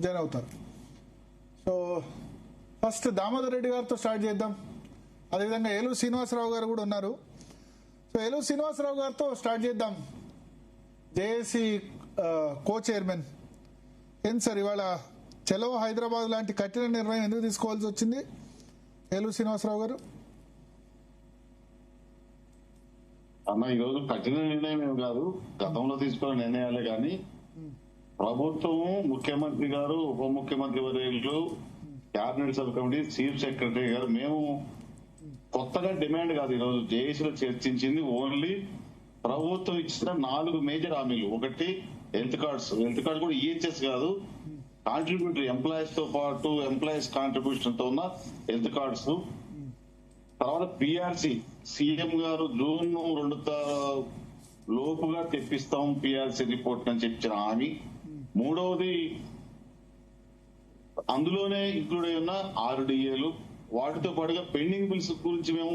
Join అవుతారు. So first Damodar Reddy గారితో start చేద్దాం. అదేవిధంగా ఏలూరు శ్రీనివాసరావు గారు కూడా ఉన్నారు. సో ఏలూరు శ్రీనివాసరావు గారితో స్టార్ట్ చేద్దాం. జేఏసీ కో చైర్మన్. ఏంటి సార్ ఇవాళ చలో హైదరాబాద్ లాంటి కఠిన నిర్ణయం ఎందుకు తీసుకోవాల్సి వచ్చింది ఏలూరు శ్రీనివాసరావు గారు? అన్న, ఈరోజు కఠిన నిర్ణయం ఏమి కాదు, గతంలో తీసుకున్న నిర్ణయాలే. కానీ ప్రభుత్వము, ముఖ్యమంత్రి గారు, ఉప ముఖ్యమంత్రి వర్యులు, cabinet sub committee, chief secretary గారు, మేము కొత్తగా డిమాండ్ కాదు ఈరోజు జేఏసీలో చర్చించింది. ఓన్లీ ప్రభుత్వం ఇచ్చిన 4 మేజర్ హామీలు. ఒకటి హెల్త్ కార్డ్స్ కూడా ఈహెచ్ఎస్ కాదు, కాంట్రిబ్యూటరీ ఎంప్లాయీస్ తో పాటు ఎంప్లాయీస్ కాంట్రిబ్యూషన్ తో ఉన్న హెల్త్ కార్డ్స్. తర్వాత పిఆర్సీ, సీఎం గారు జూన్ 2 లోపుగా తెప్పిస్తాం పిఆర్సీ రిపోర్ట్ అని చెప్పిన హామీ. మూడవది అందులోనే ఇంక్లూడ్ అయి ఉన్న 6 డిఏలు. వాటితో పాటుగా పెండింగ్ బిల్స్ గురించి మేము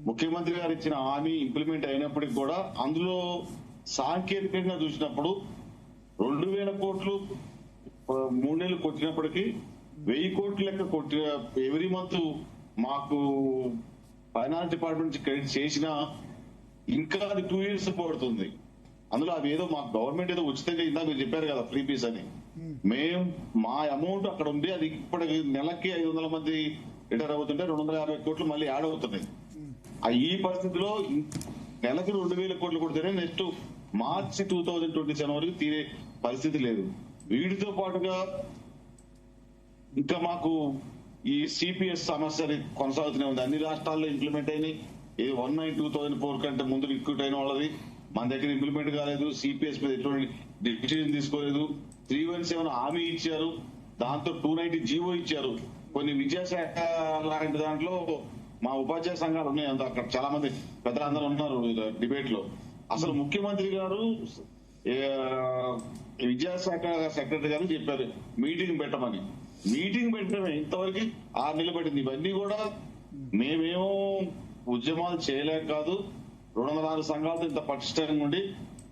ముఖ్యమంత్రి గారు ఇచ్చిన హామీ ఇంప్లిమెంట్ అయినప్పటికీ కూడా అందులో సాంకేతికంగా చూసినప్పుడు 2000 కోట్లు 3 నెలలు కొట్టినప్పటికీ 1000 కోట్ల లెక్క కొట్టిన ఎవ్రీ మంత్ మాకు ఫైనాన్స్ డిపార్ట్మెంట్ నుంచి క్రెడిట్ చేసినా ఇంకా అది 2 years పడుతుంది. అందులో అవి ఏదో మా గవర్నమెంట్ ఏదో ఉచితంగా ఇందా మీరు చెప్పారు కదా ఫ్రీ పీస్ అని, మేము మా అమౌంట్ అక్కడ ఉంది. అది ఇప్పటికి నెలకి 500 మంది రిటైర్ అవుతుంటే 250 కోట్లు మళ్ళీ యాడ్ అవుతున్నాయి. ఈ పరిస్థితిలో నెలకి 2000 కోట్లు కొడితేనే నెక్స్ట్ మార్చి 2027 వరకు తీరే పరిస్థితి లేదు. వీటితో పాటుగా ఇంకా మాకు ఈ సిపిఎస్ సమస్య కొనసాగుతూనే ఉంది. అన్ని రాష్ట్రాల్లో ఇంప్లిమెంట్ అయినాయి. ఇది 1/9/2004 కంటే ముందు రిక్రూట్ అయిన వాళ్ళది మన దగ్గర ఇంప్లిమెంట్ కాలేదు. సిపిఎస్ మీద ఎటువంటి డిసిజన్ తీసుకోలేదు. 317 హామీ ఇచ్చారు, దాంతో 290 జీవో ఇచ్చారు. కొన్ని విద్యాశాఖ లాంటి దాంట్లో మా ఉపాధ్యాయ సంఘాలు ఉన్నాయి, అక్కడ చాలా మంది పెద్దలందరూ ఉన్నారు డిబేట్ లో. అసలు ముఖ్యమంత్రి గారు విద్యాశాఖ సెక్రటరీ గారు చెప్పారు మీటింగ్ పెట్టమని. మీటింగ్ పెట్టడమే ఇంతవరకు 6 నెలలు పట్టింది. ఇవన్నీ కూడా మేమేమో ఉద్యమాలు చేయలేక కాదు, 206 సంఘాలతో ఇంత పటిష్టంగా ఉండి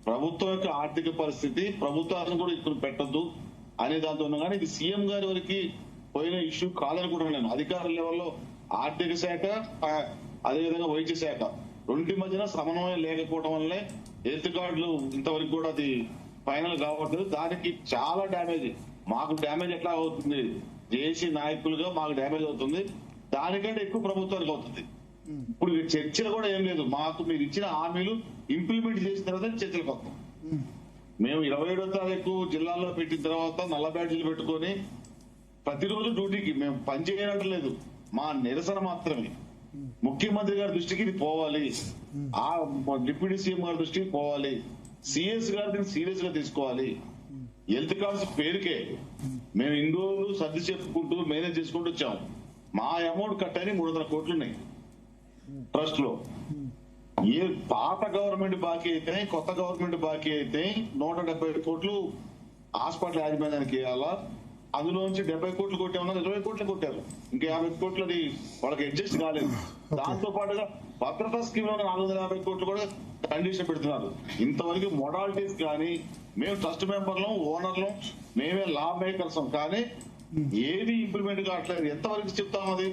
ప్రభుత్వం యొక్క ఆర్థిక పరిస్థితి ప్రభుత్వాలను కూడా ఇక్కడ పెట్టద్దు అనే దాంతో ఉన్నా. కానీ ఇది సీఎం గారి వరకు పోయిన ఇష్యూ కాదనుకుంటున్నాను నేను. అధికారుల లెవెల్లో ఆర్థిక శాఖ అదేవిధంగా వైద్య శాఖ రెండింటి మధ్యన సమన్వయం లేకపోవడం వల్లే హెల్త్ కార్డులు ఇంతవరకు కూడా అది ఫైనల్ కావట్లేదు. దానికి చాలా డ్యామేజ్, మాకు డ్యామేజ్ ఎట్లా అవుతుంది, జేఏసీ నాయకులుగా మాకు డ్యామేజ్ అవుతుంది, దానికంటే ఎక్కువ ప్రభుత్వానికి అవుతుంది. ఇప్పుడు చర్చలు కూడా ఏం లేదు, మాకు మీరు ఇచ్చిన హామీలు ఇంప్లిమెంట్ చేసిన తర్వాత చర్చలకు వస్తాం. మేము 27వ తారీఖు జిల్లాలో పెట్టిన తర్వాత నల్ల బ్యాడ్జీలు పెట్టుకొని ప్రతిరోజు డ్యూటీకి మేము పనిచేయనట్లేదు, మా నిరసన మాత్రమే. ముఖ్యమంత్రి గారి దృష్టికి ఇది పోవాలి, ఆ డిప్యూటీ సీఎం గారి దృష్టికి పోవాలి, సిఎస్ గారిని సీరియస్ గా తీసుకోవాలి. హెల్త్ కార్డ్స్ పేరుకే మేము ఇన్ని రోజులు సర్ది చెప్పుకుంటూ మేనేజ్ చేసుకుంటూ వచ్చాము. మా అమౌంట్ కట్ అయిన 300 కోట్లు ఉన్నాయి ట్రస్ట్ లో. ఏ పాత గవర్నమెంట్ బాకీ అయితే కొత్త గవర్నమెంట్ బాకీ అయితే 170 కోట్లు హాస్పిటల్ యాజమాన్యానికి ఇవ్వాలా. అందులో నుంచి 70 కోట్లు కొట్టామన్నా 20 కోట్లు కొట్టారు, ఇంకా 50 కోట్లు అది వాళ్ళకి అడ్జస్ట్ కాలేదు. దాంతో పాటుగా భద్రతా స్కీమ్ లో 450 కోట్లు కూడా కండిషన్ పెడుతున్నారు. ఇంతవరకు మొడాలిటీస్ కానీ మేము ట్రస్ట్ మెంబర్లం, ఓనర్లం, మేమే లా మేకర్స్, కానీ ఏది ఇంప్లిమెంట్ కావట్లేదు. ఎంతవరకు చెప్తాం అది?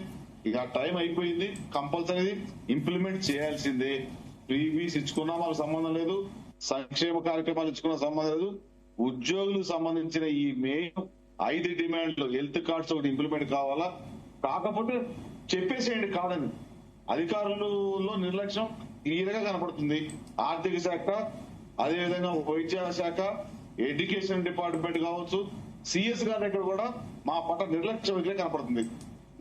ఇక టైం అయిపోయింది, కంపల్సరీ ఇంప్లిమెంట్ చేయాల్సిందే. ఫ్రీబీస్ ఇచ్చుకున్నా మాకు సంబంధం లేదు, సంక్షేమ కార్యక్రమాలు ఇచ్చుకున్న సంబంధం లేదు. ఉద్యోగులకు సంబంధించిన ఈ మెయిన్ 5 డిమాండ్లు, హెల్త్ కార్డ్స్ ఒకటి ఇంప్లిమెంట్ కావాలా, కాకపోతే చెప్పేసేయండి కాదని. అధికారులలో నిర్లక్ష్యం క్లియర్ గా కనపడుతుంది. ఆర్థిక శాఖ, అదేవిధంగా వైద్య శాఖ, ఎడ్యుకేషన్ డిపార్ట్మెంట్ కావచ్చు, సిఎస్ గారి దగ్గర కూడా మా పట్ల నిర్లక్ష్యం ఇట్లే కనపడుతుంది.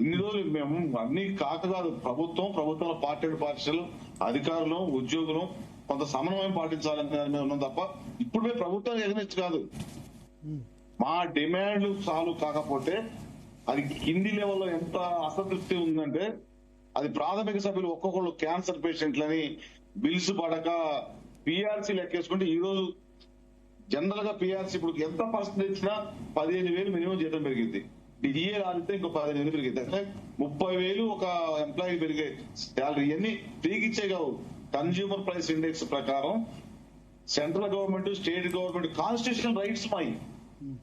ఇన్ని రోజులు మేము అన్ని కాదు ప్రభుత్వంలో పార్టీలు, అధికారులు, ఉద్యోగులు కొంత సమన్వయం పాటించాలని మేము ఉన్నాం తప్ప ఇప్పుడు ప్రభుత్వం ఎగనిస్ట్ కాదు. మా డిమాండ్లు చాలు కాకపోతే అది కింది లెవెల్లో ఎంత అసంతృప్తి ఉందంటే, అది ప్రాథమిక సభ్యులు ఒక్కొక్కళ్ళు క్యాన్సర్ పేషెంట్లని బిల్స్ పడక పిఆర్సీ లెక్కేసుకుంటే ఈ రోజు జనరల్ గా పిఆర్సీ ఇప్పుడు ఎంత పర్సెంట్ ఇచ్చినా 15,000 మినిమం జీతం పెరిగింది. డిఏ రాలితే ఇంకో 15,000 పెరిగింది. అంటే 30,000 ఒక ఎంప్లాయీ పెరిగే శాలరీ. ఇవన్నీ ఫ్రీకి ఇచ్చే కావు. కన్స్యూమర్ ప్రైస్ ఇండెక్స్ ప్రకారం central government, state government constitutional rights మాయి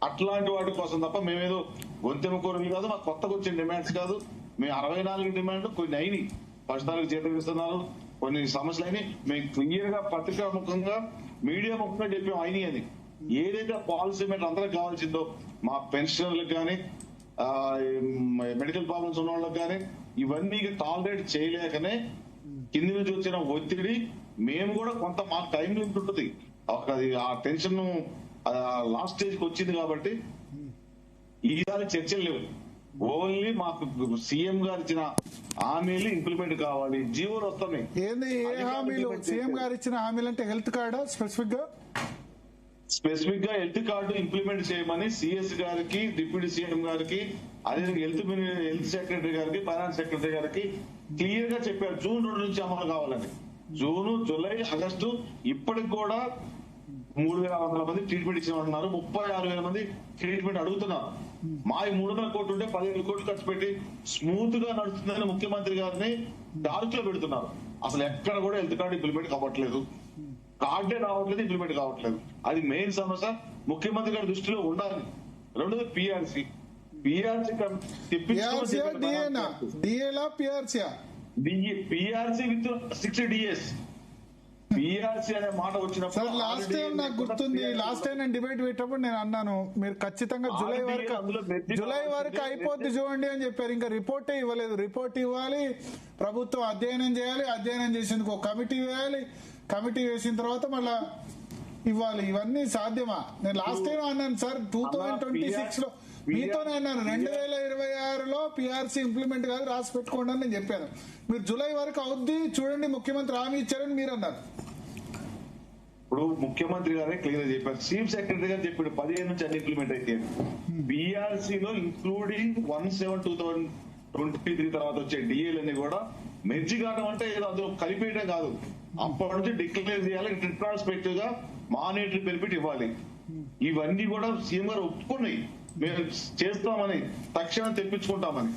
అట్లాంటి వాటి కోసం తప్ప మేమేదో గొంతెమ్మ కోరికలు కాదు, మాకు కొత్తగా వచ్చిన డిమాండ్స్ కాదు. మేము 64 డిమాండ్లు కొన్ని అయినాయి, ఫలితాలకు జీతం ఇస్తున్నారు, కొన్ని సమస్యలు అయినాయి. మేము క్లియర్ గా పత్రికా ముఖంగా మీడియా ముఖంగా చెప్పాం అయినాయి అని. ఏదైతే పాలసీ మీద అందరికి కావాల్సిందో మా పెన్షనర్లకు కానీ మెడికల్ ప్రాబ్లమ్స్ ఉన్న వాళ్ళకి కానీ ఇవన్నీ టాలరేట్ చేయలేకనే కింది నుంచి వచ్చిన ఒత్తిడి మేము కూడా కొంత మాకు టైం లిమిట్ ఉంటుంది. ఆ టెన్షన్ లాస్ట్ స్టేజ్ కి వచ్చింది కాబట్టి ఈసారి చర్చలు లేవు. ఓన్లీ మాకు సీఎం గారు ఇచ్చిన హామీలు ఇంప్లిమెంట్ కావాలి. జీవోలు వస్తున్నాయి. ఏంది ఏ హామీలు? సీఎం గారు ఇచ్చిన హామీలు అంటే హెల్త్ కార్డా స్పెసిఫిక్ గా హెల్త్ కార్డు ఇంప్లిమెంట్ చేయమని సిఎస్ గారికి, డిప్యూటీ సీఎం గారికి, అదే హెల్త్ సెక్రటరీ గారికి, ఫైనాన్స్ సెక్రటరీ గారికి క్లియర్ గా చెప్పారు జూన్ 2 నుంచి అమలు కావాలని. జూన్, జూలై, ఆగస్టు ఇప్పటికి కూడా 3,600 మంది ట్రీట్మెంట్ ఇచ్చినారు. 36,000 మంది ట్రీట్మెంట్ అడుగుతున్నారు. మా 300 కోట్లు ఉంటే 15 కోట్లు ఖర్చు పెట్టి స్మూత్ గా నడుస్తుందని ముఖ్యమంత్రి గారిని డార్క్ లో పెడుతున్నారు. అసలు ఎక్కడ కూడా హెల్త్ కార్డు ఇంప్లిమెంట్ కావట్లేదు, కార్డే రావట్లేదు, ఇంప్లిమెంట్ కావట్లేదు. అది మెయిన్ సమస్య ముఖ్యమంత్రి గారి దృష్టిలో ఉండాలి. రెండోది పిఆర్సీ విత్ 6 డిఎస్. పిఆర్సీ అనే మాట వచ్చినప్పుడు లాస్ట్ టైం నాకు గుర్తుంది, లాస్ట్ టైం నేను డిబేట్ పెట్టినప్పుడు నేను అన్నాను మీరు ఖచ్చితంగా జూలై వరకు అయిపోద్ది చూడండి అని చెప్పారు. ఇంకా రిపోర్టే ఇవ్వలేదు. రిపోర్ట్ ఇవ్వాలి, ప్రభుత్వం అధ్యయనం చేయాలి, అధ్యయనం చేసేందుకు ఒక కమిటీ వేయాలి, కమిటీ వేసిన తర్వాత మళ్ళా ఇవ్వాలి. ఇవన్నీ సాధ్యమా? నేను లాస్ట్ టైం అన్నాను సార్ 2026 లో మీతోనే అన్నాను 2026లో పిఆర్సీ ఇంప్లిమెంట్ కాదు రాసి పెట్టుకోండి అని నేను చెప్పాను. మీరు జూలై వరకు అవుద్ది చూడండి ముఖ్యమంత్రి హామీ ఇచ్చారని మీరు అన్నారు. ఇప్పుడు ముఖ్యమంత్రి గారే క్లియర్ చెప్పారు, చీఫ్ సెక్రటరీ గారు చెప్పాడు 15 నుంచి అన్ని ఇంప్లిమెంట్ అయితే. బీఆర్సీలో ఇంక్లూడింగ్ 1/7/2023 తర్వాత వచ్చే డిఏలు అన్ని కూడా మెర్జి కావడం అంటే ఏదో అందులో కలిపేయడం కాదు. అప్పటి నుంచి డిక్లేర్ చేయాలి, రెట్రాస్పెక్టివ్ గా మానిటరీ బెనిఫిట్ ఇవ్వాలి. ఇవన్నీ కూడా సీఎం గారు ఒప్పుకున్నాయి, మేము చేస్తామని, తక్షణం తెప్పించుకుంటామని.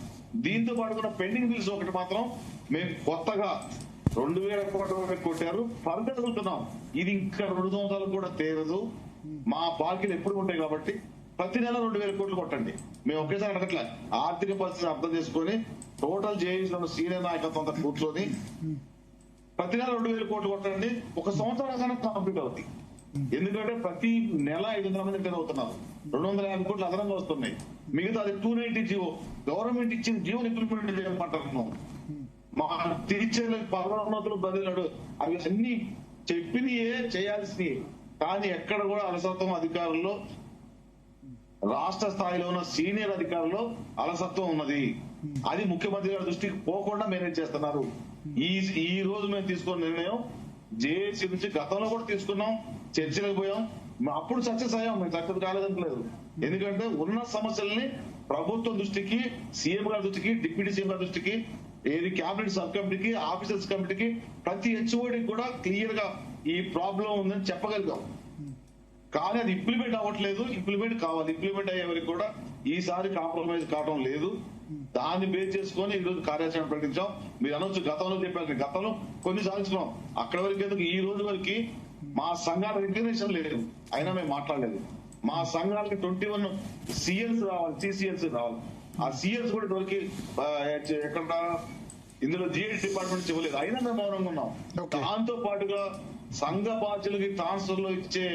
దీంతో పాటు కూడా పెండింగ్ బిల్స్ ఒకటి మాత్రం మేము కొత్తగా 2,000 కోట్ల వరకు కొట్టారు, ఫర్దర్ అడుగుతున్నాం. ఇది ఇంకా 2 సంవత్సరాలు కూడా తేరదు. మా బాకీలు ఎప్పుడు ఉంటాయి కాబట్టి ప్రతి నెల 2,000 కోట్లు కొట్టండి. మేము ఒకేసారి అడగట్లే, ఆర్థిక పరిస్థితిని అర్థం చేసుకుని టోటల్ జేఏసీలో సీనియర్ నాయకత్వం అంతా కూర్చొని ప్రతి నెల 2,000 కోట్లు కొట్టండి. ఒక సంవత్సరం కంప్లీట్ అవుతుంది. ఎందుకంటే ప్రతి నెల 500 మంది రిటైర్ అవుతున్నారు, 250 కోట్లు అదనంగా వస్తున్నాయి. మిగతా అది 290 జీవో గవర్నమెంట్ ఇచ్చిన జీవోని ఇంప్లిమెంట్ చేయమంటున్నాం. మా టీచర్లకు పదోన్నతులు బదిలాడు అవి అన్ని చెప్పినయే చేయాల్సినవి. కానీ ఎక్కడ కూడా అలసత్వం అధికారుల్లో, రాష్ట్ర స్థాయిలో ఉన్న సీనియర్ అధికారుల్లో అలసత్వం ఉన్నది. అది ముఖ్యమంత్రి గారి దృష్టికి పోకుండా మేనేజ్ చేస్తున్నారు. ఈ రోజు మేము తీసుకున్న నిర్ణయం జేఏసీ నుంచి గతంలో కూడా తీసుకున్నాం, చర్చలకు పోయాం, అప్పుడు సక్సెస్ అయ్యాం. మేము సక్సెస్ కాలేదంటలేదు. ఎందుకంటే ఉన్న సమస్యల్ని ప్రభుత్వం దృష్టికి, సీఎం గారి దృష్టికి, డిప్యూటీ సీఎం గారి దృష్టికి, ఏది క్యాబినెట్ సబ్ కమిటీకి, ఆఫీసర్స్ కమిటీకి, ప్రతి హెచ్ఓడికి కూడా క్లియర్ గా ఈ ప్రాబ్లం ఉందని చెప్పగలిగాం. కానీ అది ఇంప్లిమెంట్ అవ్వట్లేదు. ఇంప్లిమెంట్ కావాలి. ఇంప్లిమెంట్ అయ్యే వరకు కూడా ఈసారి కాంప్రమైజ్ కావడం లేదు. దాన్ని బేస్ చేసుకొని ఈ రోజు కార్యాచరణ ప్రకటించాం. మీరు అనొచ్చు గతంలో చెప్పారు, గతంలో కొన్ని సాధించుకున్నాం, అక్కడ వరకు ఎందుకు ఈ రోజు వరకు మా సంఘాల రికగ్నేషన్ లేదు, అయినా మేము మాట్లాడలేదు. మా సంఘాలకి 21 సిఎల్స్ రావాలి, సిసిఎల్స్ రావాలి. ఆ సిఎల్స్ కూడా ఇప్పటివరకు ఎక్కడ ఇందులో జిఎస్ డిపార్ట్మెంట్ ఇవ్వలేదు, అయినా మేము మౌనంగా ఉన్నాం. దాంతో పాటుగా సంఘ బాధ్యులకి ట్రాన్స్ఫర్ లో ఇచ్చే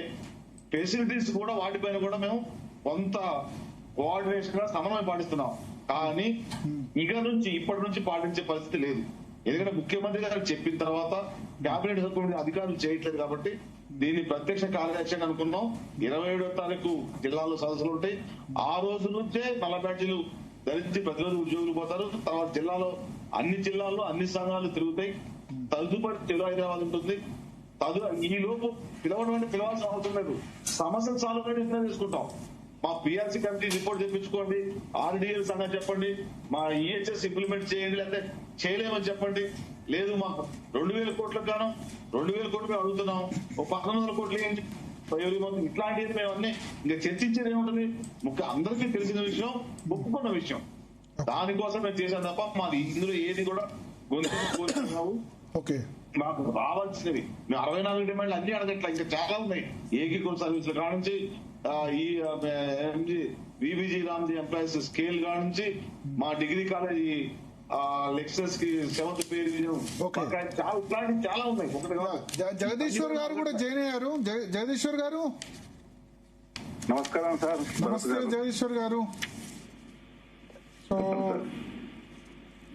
ఫెసిలిటీస్ కూడా వాటిపైన కూడా మేము కొంత కోఆర్డినేషన్ గా సమన్వయం పాటిస్తున్నాం. కానీ ఇప్పటి నుంచి పాటించే పరిస్థితి లేదు. ఎందుకంటే ముఖ్యమంత్రి గారు చెప్పిన తర్వాత కేబినెట్ సబ్ కమిటీ అధికారులు చేయట్లేదు కాబట్టి దీన్ని ప్రత్యక్ష కార్యాచరణ అనుకున్నాం. 27వ తారీఖు జిల్లాలో సదస్సులు ఉంటాయి. ఆ రోజు నుంచే నల్ల బ్యాడ్జీలు ధరించి ప్రతిరోజు ఉద్యోగులు పోతారు. తర్వాత అన్ని జిల్లాల్లో అన్ని సంఘాలు తిరుగుతాయి. తదుపరి తెలుగు హైదరాబాద్ ఉంటుంది. ఈ లోపు పిలవాల్సిన అవసరం లేదు. సమస్యలు సాల్వ్ నిర్ణయం తీసుకుంటాం. మా పిఆర్సీ కమిటీ రిపోర్ట్ తెప్పించుకోండి, ఆర్డీఎల్ సంగతి చెప్పండి, మా ఈహెచ్ఎస్ ఇంప్లిమెంట్ చేయండి, లేకపోతే చేయలేమని చెప్పండి. లేదు మాకు 2,000 కోట్లకు గాను 2,000 కోట్లు మేము అడుగుతున్నాం, ఒక 1,100 కోట్లు ఏంటి ఇట్లాంటివి మేము అన్ని ఇంకా చర్చించేది ఏముంటుంది. అందరికీ తెలిసిన విషయం, ఒప్పుకున్న విషయం. దానికోసం మేము చేశాం తప్ప మాది ఇందులో ఏది కూడా గొంతు మాకు రావాల్సినవి మేము 64 డిమాండ్లు అన్ని అడగట్లా, ఇంకా చాలా ఉన్నాయి. ఏకీకృత సర్వీసుల కాడ నుంచి ఈ విబిజీ రామ్జీ ఎంప్లాయీస్ స్కేల్ గా నుంచి మా డిగ్రీ కాలేజీ లెక్చరర్స్ కి 7th పే రివిజన్ Okay. చాలా ఇట్లాంటివి చాలా ఉన్నాయి. ఒకటి కాదు. జగదీశ్వర్ గారు కూడా జాయిన్ అయ్యారు. జగదీశ్వర్ గారు నమస్కారం సార్. నమస్తే జగదీశ్వర్ గారు. సో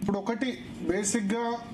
ఇప్పుడు ఒకటి బేసిక్ గా